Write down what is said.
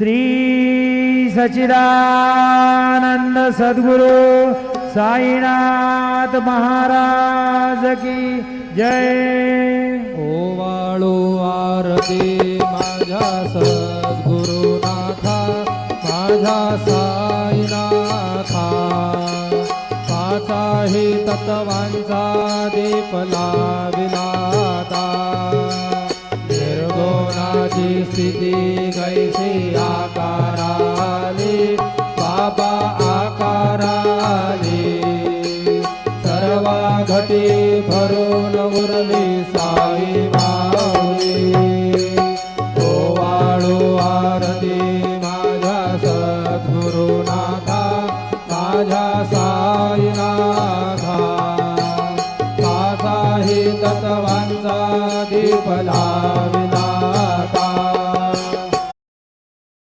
श्री सच्चिदानंद सद्गुरु साईनाथ महाराज की जय। ओवाळू आरती माझ्या सद्गुरुनाथा माझ्या साईनाथा पाचाही तत्वांचा दीप लाविलाता निर्गुणाची स्थिती कैसी आकाराली बाबा आकाराली सर्व घटी भरून